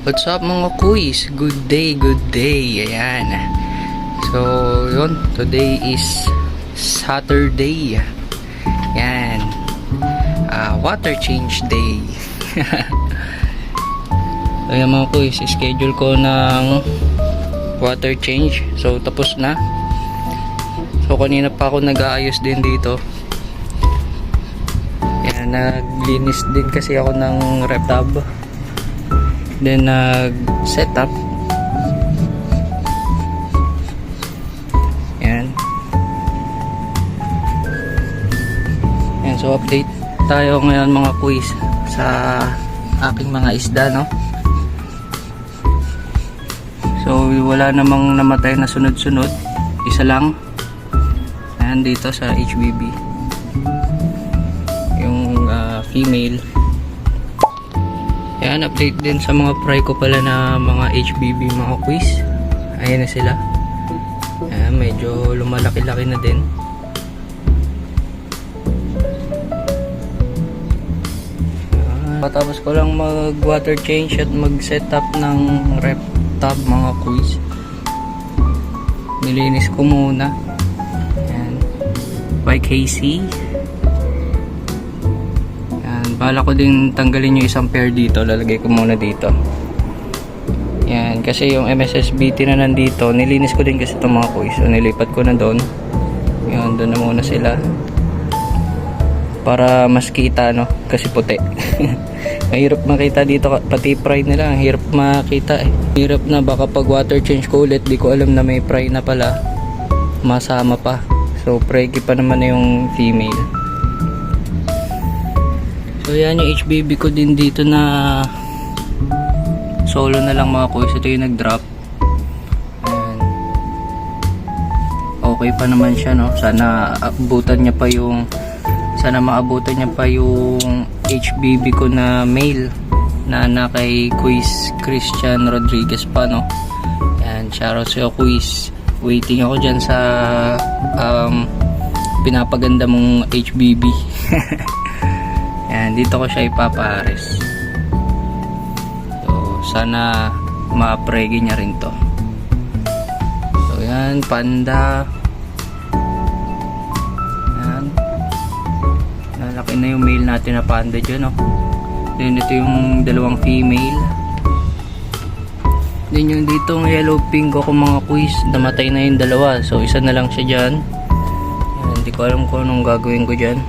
What's up mga kuys? Good day, good day. Ayan. So, yun. Today is Saturday. Ayan. Water change day. Ayan mga kuys, schedule ko ng water change. So, tapos na. So, kanina pa ako nag-aayos din dito. Ayan, naglinis din kasi ako ng rep tub. Then set up. Yan. Yan, so update tayo ngayon mga kuys sa aking mga isda, no? So wala namang namatay na sunod-sunod, isa lang. Ayan, dito sa HBB yung female. Ayan, update din sa mga fry ko pala na mga HBB mga quiz. Ayan na sila. Ayan, medyo lumalaki-laki na din. Patapos ko lang mag water change at mag setup ng rep tub mga quiz. Nilinis ko muna. Ayan, by KC. Bala ko din tanggalin yung isang pair dito. Lalagay ko muna dito. Yan. Kasi yung MSSBT na nandito, nilinis ko din kasi itong mga kuys. So nilipat ko na doon. Yan. Doon na muna sila. Para mas kita, no? Kasi puti. Mahirap makita dito. Pati fry nila. Ang hirap makita eh. Hirap na baka pag water change ko ulit. Di ko alam na may fry na pala. Masama pa. So pregi pa naman na yung female. So yan yung HBB ko din dito na solo na lang mga kuys. Ito yung nag-drop. Ayan. Okay pa naman siya, no? Sana maabutan niya pa yung HBB ko na male na kay Kuis Christian Rodriguez pa, no? Ayan, shoutout sa'yo Kuis. Waiting ako dyan sa pinapaganda mong HBB. Ayan, dito ko siya ipapares. So, sana ma-pregi niya rin to. So, yan, panda. Ayan. Nalaki na yung male natin na panda dyan, no? Then, ito yung dalawang female. Then, yung ditong yellow pink ko mga quiz, namatay na yung dalawa. So, isa na lang siya dyan. Ayan, hindi ko alam kung anong gagawin ko dyan.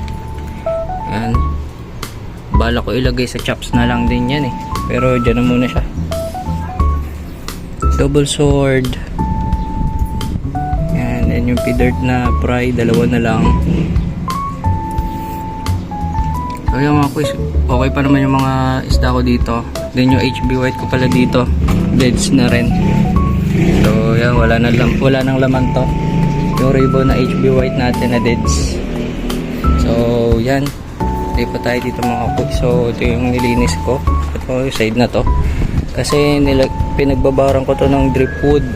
Ayan. Bala ko ilagay sa chops na lang din yan eh. Pero dyan na muna siya. Double sword. Yan. And yung pidert na fry, dalawa na lang. So yung mga quiz, okay pa naman yung mga isda ko dito. Then yung HB white ko pala dito, deads na rin. So yan, wala nang laman to. Yung rainbow na HB white natin na deads. So yan, pa tayo dito mga kuys. So ito yung nilinis ko. Ito yung side na to kasi pinagbabaran ko to ng dripwood.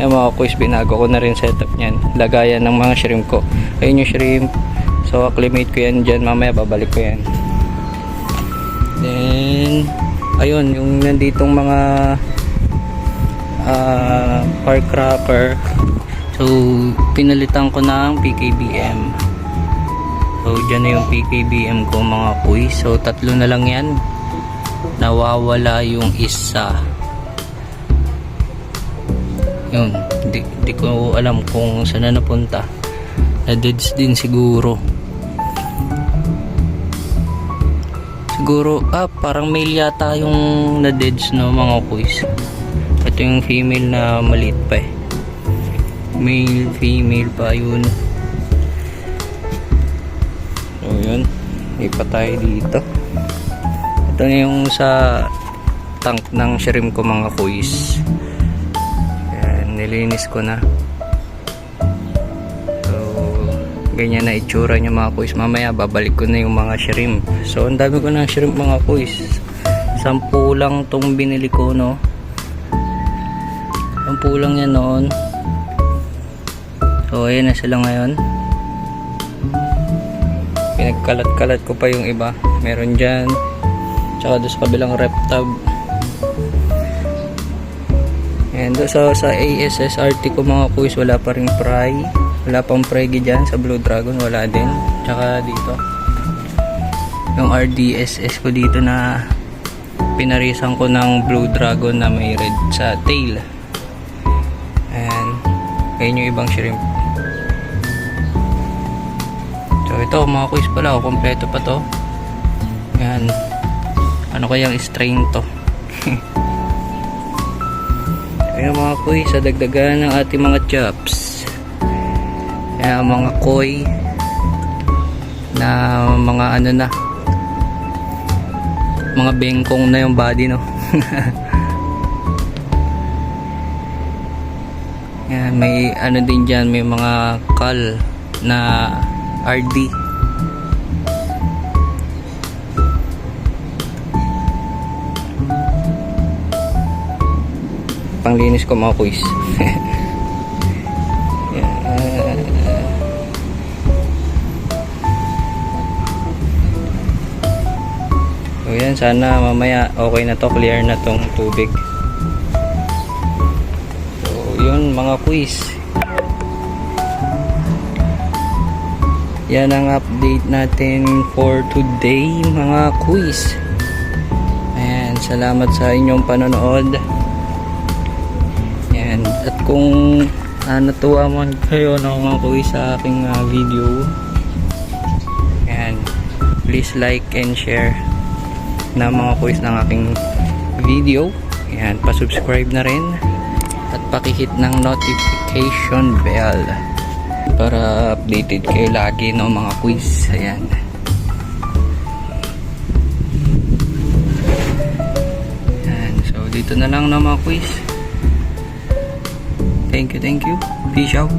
Ayan mga kuys, binago ko na rin setup nyan, lagayan ng mga shrimp ko. Ayun yung shrimp. So acclimate ko yan dyan, mamaya babalik ko yan. Then ayun yung nanditong mga park cracker. So pinalitan ko ng PKBM. So dyan na yung PKBM ko mga kuys. So tatlo na lang yan. Nawawala yung isa. Yun, di ko alam kung saan na napunta. Na-deads din siguro. Siguro, parang male yata yung na-deads, no mga kuys. Ito yung female na maliit pa eh. Male, female pa yun. So yun, ipa tayo dito. Ito na yung sa tank ng shrimp ko mga kuys. Ayan, nilinis ko na. So ganyan na itsura niya mga kuys. Mamaya babalik ko na yung mga shrimp. So ang dami ko na shrimp mga kuys. 10 lang tong binili ko, no? 10 lang yan noon. So ayan na sila ngayon. Pinagkalat-kalat ko pa yung iba. Meron dyan. Tsaka doon sa kabilang rep tub. Sa ASSRT ko mga kuis, wala pa rin fry. Wala pang pregi dyan. Sa Blue Dragon, wala din. Tsaka dito, yung RDSS ko dito na pinarisan ko ng Blue Dragon na may red sa tail. And ayun yung ibang shrimp. So ito mga kuis pala, kompleto pa to. Yan. Ano kayang strain to? Ayun mga kuis, sa dagdagan ng ating mga chops. Ayan, mga koi na mga ano na, mga bengkong na yung body, no? Yan, may ano din dyan, may mga kal na RD. Panglinis ko mga kuis. So yan, sana mamaya okay na to, clear na tong tubig. So yun mga kuis, yan ang update natin for today mga kuis. Ayan, salamat sa inyong panonood. Ayan, at kung natuwa man kayo mga kuis sa aking video, ayan, please like and share na mga kuis ng aking video. Ayan, pa-subscribe na rin at pakihit ng notification bell para updated kayo lagi no mga kuis. Ayan. Ayan, so dito na lang no mga kuis. Thank you. Peace out.